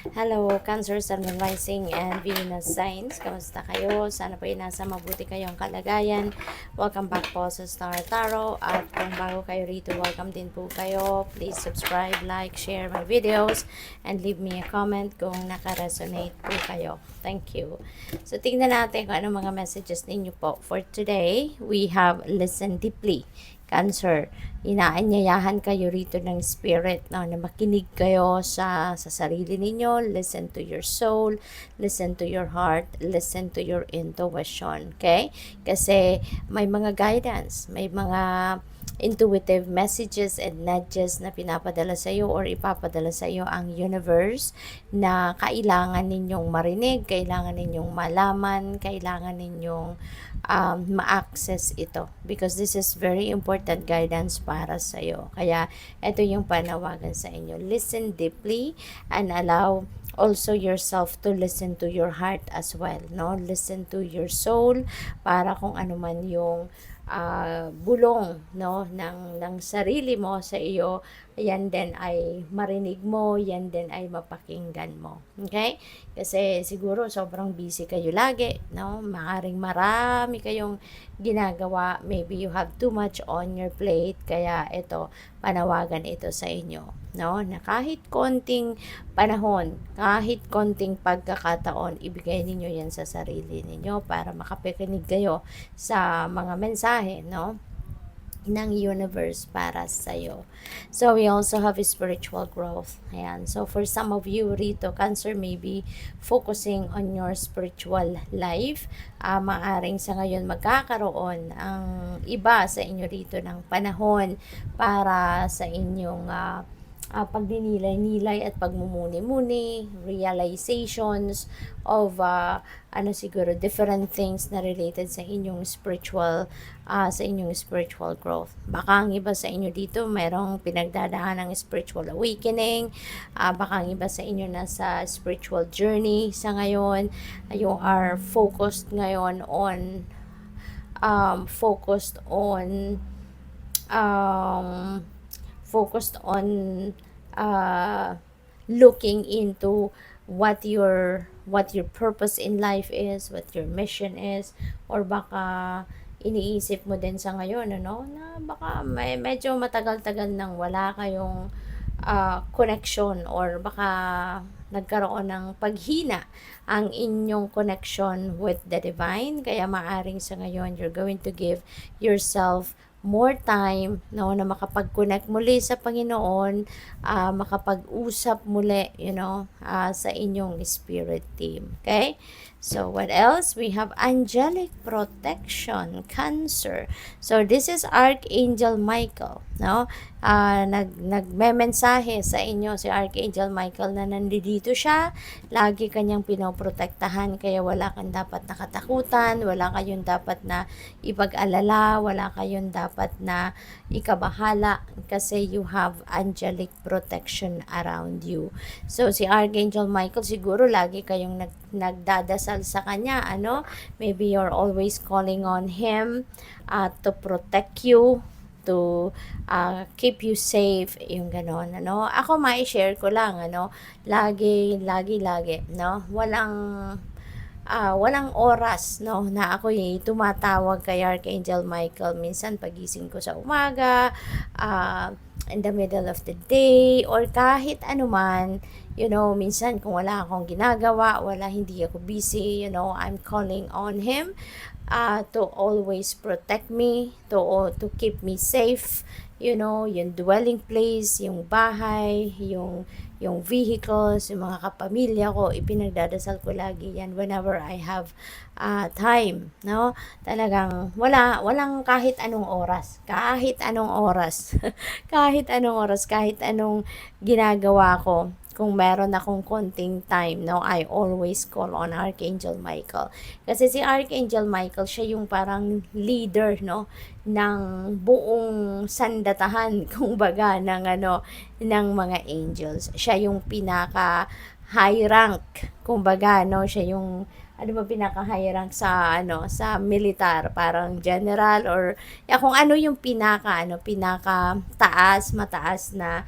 Hello, Cancer, Sun, Moon Rising, and Venus Signs. Kamusta kayo? Sana po ay nasa mabuti kayong kalagayan. Welcome back po sa Star Tarot. At kung bago kayo rito, welcome din po kayo. Please subscribe, like, share my videos, and leave me a comment kung naka-resonate po kayo. Thank you. So, tingnan natin kung ano mga messages ninyo po. For today, we have Listen Deeply. Cancer, inaanyayahan kayo rito ng spirit, no, na makinig kayo sa sarili ninyo, listen to your soul, listen to your heart, listen to your intuition, okay? Kasi may mga guidance, may mga intuitive messages and nudges na pinapadala sa iyo or ipapadala sa iyo ang universe na kailangan ninyong marinig, kailangan ninyong malaman, kailangan ninyong ma-access ito because this is very important guidance para sa iyo. Kaya ito yung panawagan sa inyo. Listen deeply and allow also yourself to listen to your heart as well, no? Listen to your soul para kung ano man yung bulong, no, ng sarili mo sa iyo, yan din ay marinig mo, yan din ay mapakinggan mo. Okay? Kasi siguro sobrang busy kayo lagi, no? Maaring marami kayong ginagawa, maybe you have too much on your plate, kaya ito, panawagan ito sa inyo, no? Na kahit konting panahon, kahit konting pagkakataon, ibigay ninyo yan sa sarili ninyo para makapakinig kayo sa mga mensahe, no, ng universe para sa iyo. So we also have a spiritual growth. Ayan. So for some of you rito, Cancer, maybe focusing on your spiritual life. Maaring sa ngayon magkakaroon ang iba sa inyo rito ng panahon para sa inyong pagdinilay-nilay at pagmumuni-muni, realizations of siguro different things na related sa inyong spiritual growth. Baka ang iba sa inyo dito mayroong pinagdadaan ng spiritual awakening, baka ang iba sa inyo nasa spiritual journey sa ngayon. You are focused ngayon on focused on looking into what your purpose in life is, what your mission is, or baka iniisip mo din sa ngayon, ano, na baka medyo matagal-tagal nang wala kayong connection or baka nagkaroon ng paghina ang inyong connection with the divine. Kaya maaring sa ngayon, you're going to give yourself more time, no, na makapag-connect muli sa Panginoon, makapag-usap muli, sa inyong spirit team. Okay? So, what else? We have angelic protection, Cancer. So, this is Archangel Michael, no? Nagmemensahe sa inyo si Archangel Michael na nandito siya, lagi kanyang pinoprotektahan, kaya wala kang dapat nakatakutan, wala kayong dapat na ipag-alala, wala kayong dapat na ikabahala kasi you have angelic protection around you. So, si Archangel Michael, siguro lagi kayong nagdadasal sa kanya, maybe you're always calling on him to protect you, to keep you safe, yung ganon, Ako mai-share ko lang, lagi, no? Walang oras, no, na ako tumatawag kay Archangel Michael. Minsan pagising ko sa umaga, in the middle of the day, or kahit anuman, minsan kung wala akong ginagawa, hindi ako busy, I'm calling on him to always protect me, to keep me safe, yung dwelling place, yung bahay, yung vehicles, yung mga kapamilya ko, ipinagdadasal ko lagi yan whenever I have time, no? Talagang walang kahit anong oras, kahit anong oras, kahit anong ginagawa ko. Kung meron akong konting time, no, I always call on Archangel Michael. Kasi si Archangel Michael, siya yung parang leader, no, ng buong sandatahan, kumbaga, ng mga angels. Siya yung pinaka high rank, kumbaga, no, siya yung pinaka high rank sa militar, parang general, or kung ano yung pinaka mataas na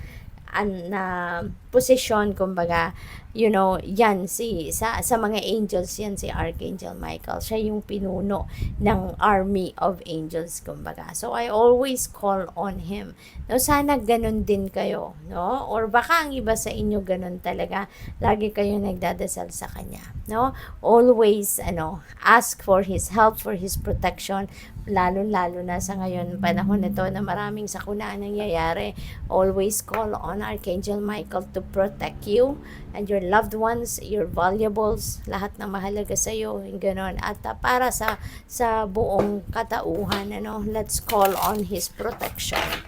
posisyon, kumbaga, yan sa mga angels yan si Archangel Michael. Siya yung pinuno ng army of angels kumbaga. So I always call on him. No, sana ganun din kayo, no? Or baka ang iba sa inyo ganun talaga. Lagi kayo nagdadasal sa kanya, no? Always ask for his help, for his protection, lalo-lalo na sa ngayon panahon nito na maraming sakuna nangyayari. Always call on Archangel Michael to protect you and your loved ones, your valuables, lahat na mahalaga sa iyo, ganoon. At para sa buong katauhan, let's call on his protection.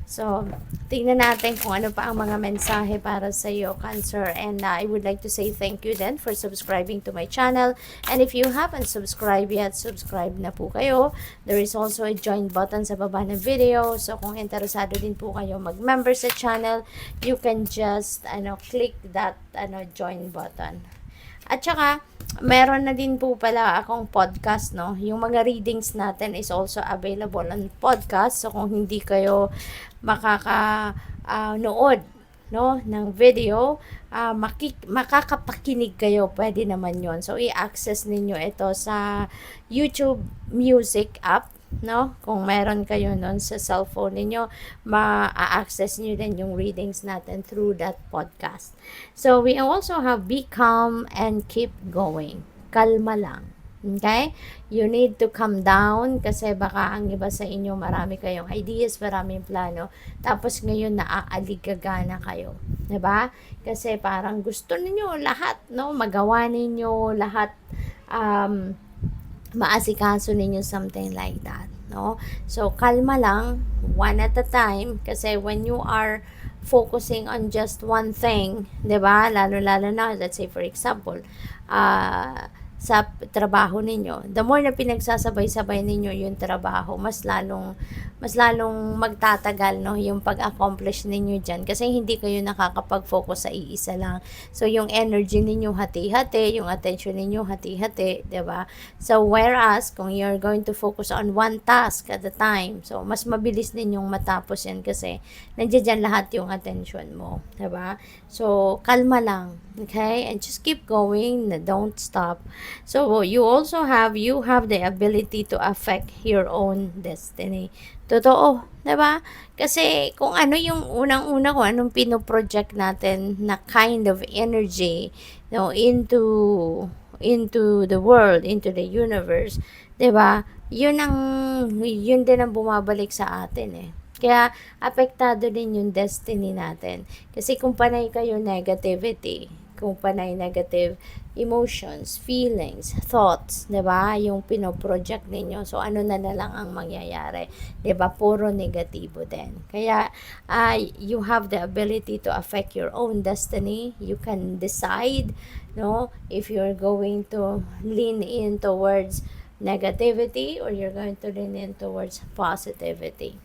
So, tingnan natin kung ano pa ang mga mensahe para sa iyo, Cancer. And I would like to say thank you then for subscribing to my channel. And if you haven't subscribed yet, subscribe na po kayo. There is also a join button sa baba ng video. So, kung interesado din po kayo mag-member sa channel, you can just click that join button. At saka, meron na din po pala akong podcast, no? Yung mga readings natin is also available on podcast. So, kung hindi kayo makakanood, no, ng video, makakapakinig kayo, pwede naman yon. So, i-access ninyo ito sa YouTube Music app, no? Kung meron kayo nun sa cellphone ninyo, ma-access nyo din yung readings natin through that podcast. So, we also have Be Calm and Keep Going. Kalma lang. Okay? You need to calm down kasi baka ang iba sa inyo marami kayong ideas, maraming plano. Tapos ngayon naaalagaga na kayo. 'Di ba? Kasi parang gusto niyo lahat, no? Magawa ninyo lahat, maasikaso ninyo, something like that, no? So kalma lang, one at a time, kasi when you are focusing on just one thing, 'di ba? Lalo na, let's say for example, sa trabaho ninyo, the more na pinagsasabay-sabay ninyo yung trabaho, mas lalong magtatagal, no, yung pag-accomplish ninyo dyan, kasi hindi kayo nakakapag-focus sa iisa lang. So yung energy ninyo hati-hati, yung attention ninyo hati-hati, 'di ba? So whereas kung you're going to focus on one task at a time, so mas mabilis ninyong matapos yan kasi nandiyan dyan lahat yung attention mo, 'di ba? So kalma lang, okay? And just keep going, don't stop. So you have the ability to affect your own destiny. Totoo, 'di ba? Kasi kung ano yung unang-una, kung anong pino-project natin na kind of energy, into the world, into the universe, 'di ba? Yun din ang bumabalik sa atin eh. Kaya apektado din yung destiny natin. Kasi kung panay kayo negativity, kung panay negative emotions, feelings, thoughts, 'di ba? Yung pino-project ninyo. So ano na lang ang mangyayari? 'Di ba? Puro negatibo din. Kaya you have the ability to affect your own destiny. You can decide, no, if you're going to lean in towards negativity or you're going to lean in towards positivity.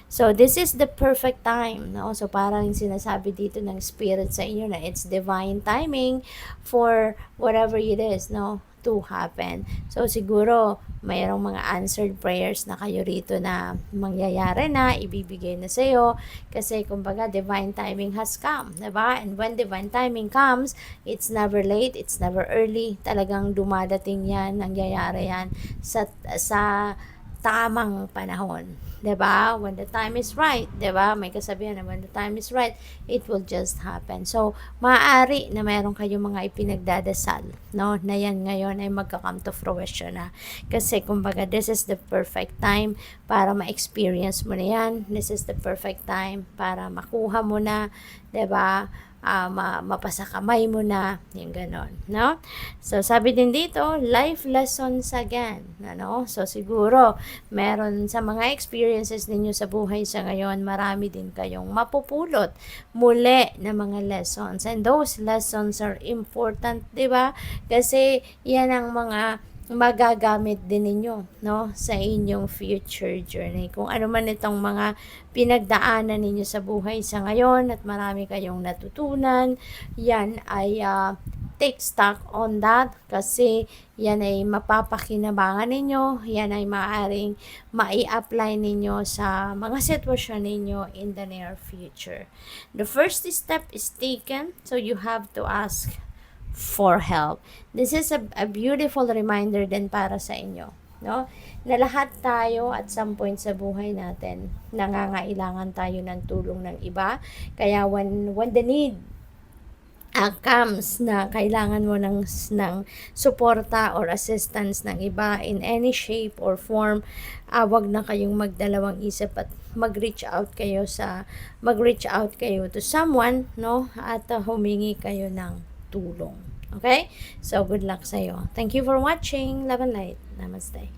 So, this is the perfect time, no? So, parang sinasabi dito ng spirit sa inyo na it's divine timing for whatever it is, no, to happen. So, siguro, mayroong mga answered prayers na kayo rito na mangyayari na, ibibigay na sa'yo, kasi, kumbaga, divine timing has come, diba? And when divine timing comes, it's never late, it's never early, talagang dumadating yan, nangyayari yan sa tamang panahon, 'di ba? When the time is right, 'di ba? May kasabihan na when the time is right, it will just happen. So, maaari na meron kayong mga ipinagdadasal, no? Na yan ngayon ay magka-come to fruition na. Kasi kumbaga, this is the perfect time para ma-experience mo na yan. This is the perfect time para makuha mo na, 'di ba? Mapasa kamay mo na, yung ganon, no? So, sabi din dito, life lessons again, ano? So, siguro, meron sa mga experiences ninyo sa buhay sa ngayon, marami din kayong mapupulot muli na mga lessons. And those lessons are important, di ba? Kasi, yan ang mga magagamit din ninyo, no, sa inyong future journey. Kung ano man itong mga pinagdaanan ninyo sa buhay sa ngayon at marami kayong natutunan, yan ay take stock on that, kasi yan ay mapapakinabangan ninyo, yan ay maaaring mai-apply ninyo sa mga sitwasyon ninyo in the near future. The first step is taken, so you have to ask for help. This is a beautiful reminder din para sa inyo, no? Na lahat tayo at some point sa buhay natin, nangangailangan tayo ng tulong ng iba. Kaya when the need comes na kailangan mo ng suporta or assistance ng iba in any shape or form, wag na kayong magdalawang isip at mag-reach out kayo to someone, no? At humingi kayo ng tulong. Okay? So, good luck sa'yo. Thank you for watching. Love and light. Namaste.